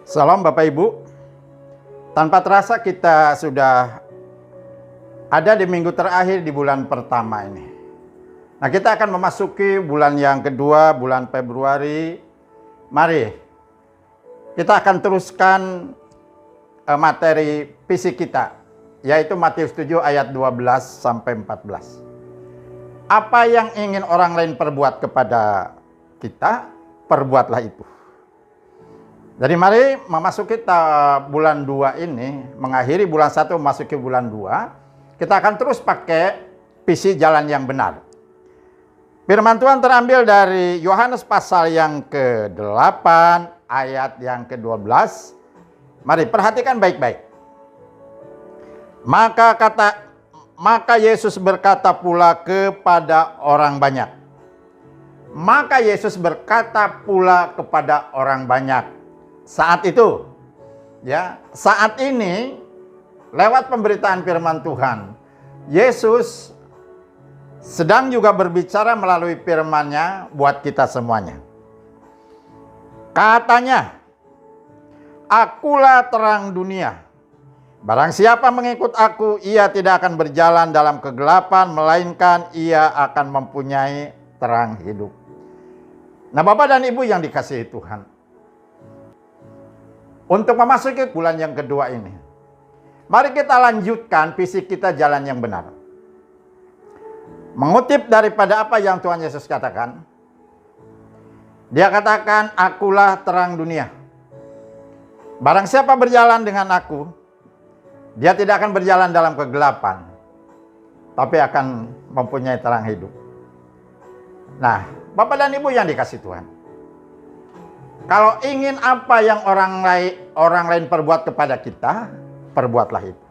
Salam Bapak Ibu. Tanpa terasa kita sudah ada di minggu terakhir di bulan pertama ini. Nah, kita akan memasuki bulan yang kedua, bulan Februari. Mari kita akan teruskan materi fisik kita, yaitu Matius 7 ayat 12 sampai 14. Apa yang ingin orang lain perbuat kepada kita, perbuatlah itu. Jadi mari memasuki bulan 2 ini, mengakhiri bulan 1 memasuki bulan 2, kita akan terus pakai visi jalan yang benar. Firman Tuhan terambil dari Yohanes pasal yang ke-8 ayat yang ke-12. Mari perhatikan baik-baik. Maka Yesus berkata pula kepada orang banyak. Maka Yesus berkata pula kepada orang banyak. Saat itu, ya, saat ini lewat pemberitaan firman Tuhan, Yesus sedang juga berbicara melalui firman-Nya buat kita semuanya. Katanya, "Akulah terang dunia. Barang siapa mengikut aku, ia tidak akan berjalan dalam kegelapan, melainkan ia akan mempunyai terang hidup." Nah, Bapak dan Ibu yang dikasihi Tuhan, untuk memasuki bulan yang kedua ini, mari kita lanjutkan visi kita jalan yang benar. Mengutip daripada apa yang Tuhan Yesus katakan, Dia katakan, "Akulah terang dunia. Barang siapa berjalan dengan aku, dia tidak akan berjalan dalam kegelapan, tapi akan mempunyai terang hidup." Nah, Bapak dan Ibu yang dikasihi Tuhan, kalau ingin apa yang orang lain perbuat kepada kita, perbuatlah itu.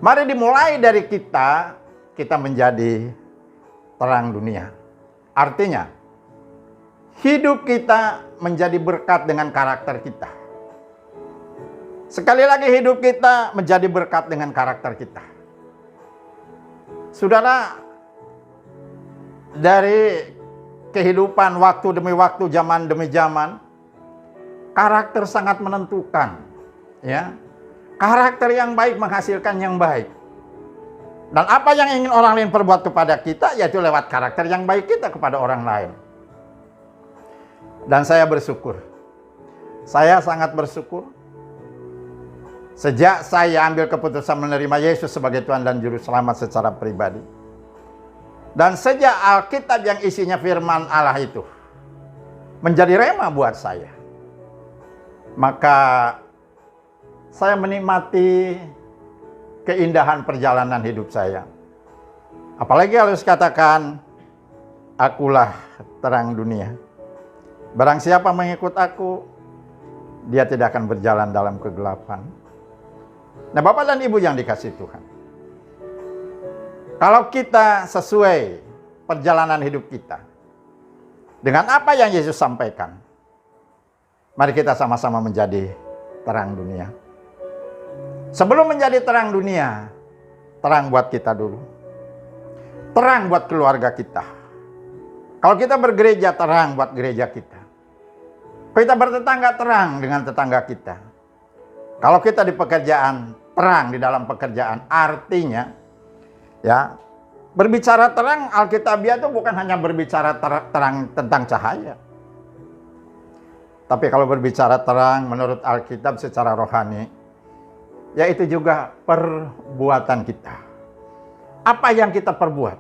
Mari dimulai dari kita menjadi terang dunia. Artinya, hidup kita menjadi berkat dengan karakter kita. Sekali lagi, hidup kita menjadi berkat dengan karakter kita. Saudara, dari kehidupan waktu demi waktu, zaman demi zaman, karakter sangat menentukan, ya. Karakter yang baik menghasilkan yang baik. Dan apa yang ingin orang lain perbuat kepada kita, yaitu lewat karakter yang baik kita kepada orang lain. Dan saya bersyukur. Saya sangat bersyukur. Sejak saya ambil keputusan menerima Yesus sebagai Tuhan dan Juru Selamat secara pribadi. Dan sejak Alkitab yang isinya firman Allah itu menjadi rema buat saya, maka saya menikmati keindahan perjalanan hidup saya. Apalagi harus katakan, "Akulah terang dunia. Barang siapa mengikut aku, dia tidak akan berjalan dalam kegelapan." Nah, Bapak dan Ibu yang dikasihi Tuhan, kalau kita sesuai perjalanan hidup kita dengan apa yang Yesus sampaikan, mari kita sama-sama menjadi terang dunia. Sebelum menjadi terang dunia, terang buat kita dulu. Terang buat keluarga kita. Kalau kita bergereja, terang buat gereja kita. Kalau kita bertetangga, terang dengan tetangga kita. Kalau kita di pekerjaan, terang di dalam pekerjaan. Artinya, ya, berbicara terang, Alkitabiah itu bukan hanya berbicara terang tentang cahaya. Tapi kalau berbicara terang menurut Alkitab secara rohani, yaitu juga perbuatan kita. Apa yang kita perbuat,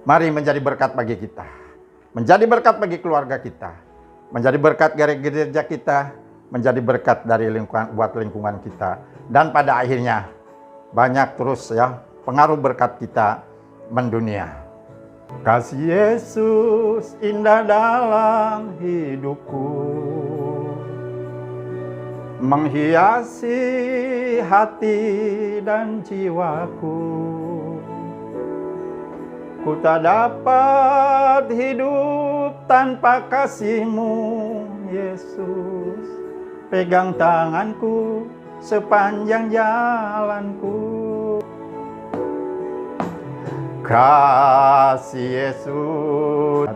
mari menjadi berkat bagi kita. Menjadi berkat bagi keluarga kita. Menjadi berkat dari gereja kita. Menjadi berkat dari lingkungan kita. Dan pada akhirnya, banyak terus, ya, pengaruh berkat kita mendunia. Kasih Yesus indah dalam hidupku, menghiasi hati dan jiwaku. Ku tak dapat hidup tanpa kasih-Mu, Yesus. Pegang tanganku sepanjang jalanku. Kasih Yesus.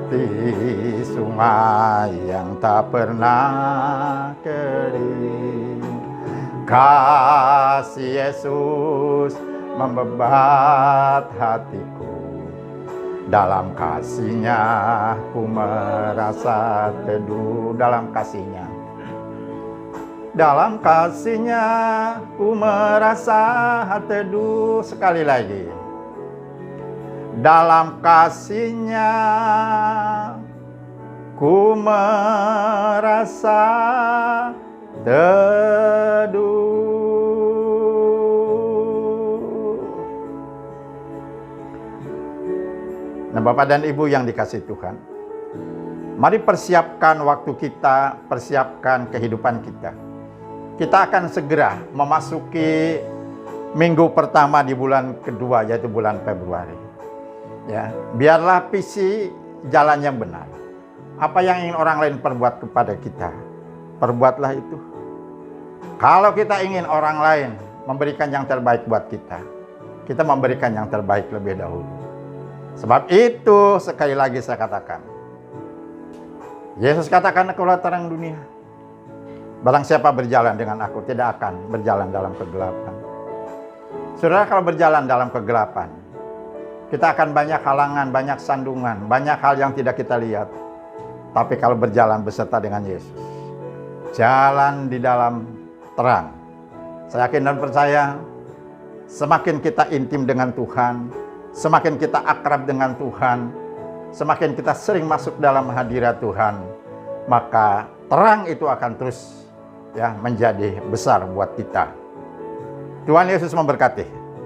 seperti sungai yang tak pernah kering. Kasih Yesus membebat hatiku, dalam kasih-Nya ku merasa teduh. Dalam kasih-Nya, dalam kasih-Nya ku merasa teduh. Sekali lagi, dalam kasih-Nya ku merasa teduh. Nah, Bapak dan Ibu yang dikasihi Tuhan, mari persiapkan waktu kita, persiapkan kehidupan kita. Kita akan segera memasuki minggu pertama di bulan kedua, yaitu bulan Februari. Ya, biarlah visi jalan yang benar. Apa yang ingin orang lain perbuat kepada kita, perbuatlah itu. Kalau kita ingin orang lain memberikan yang terbaik buat kita, kita memberikan yang terbaik lebih dahulu. Sebab itu, sekali lagi saya katakan, Yesus katakan, akulah terang dunia. Barang siapa berjalan dengan aku, tidak akan berjalan dalam kegelapan. Saudara, kalau berjalan dalam kegelapan, kita akan banyak halangan, banyak sandungan, banyak hal yang tidak kita lihat. Tapi kalau berjalan beserta dengan Yesus, jalan di dalam terang, saya yakin dan percaya, semakin kita intim dengan Tuhan, semakin kita akrab dengan Tuhan, semakin kita sering masuk dalam hadirat Tuhan, maka terang itu akan terus menjadi besar buat kita. Tuhan Yesus memberkati.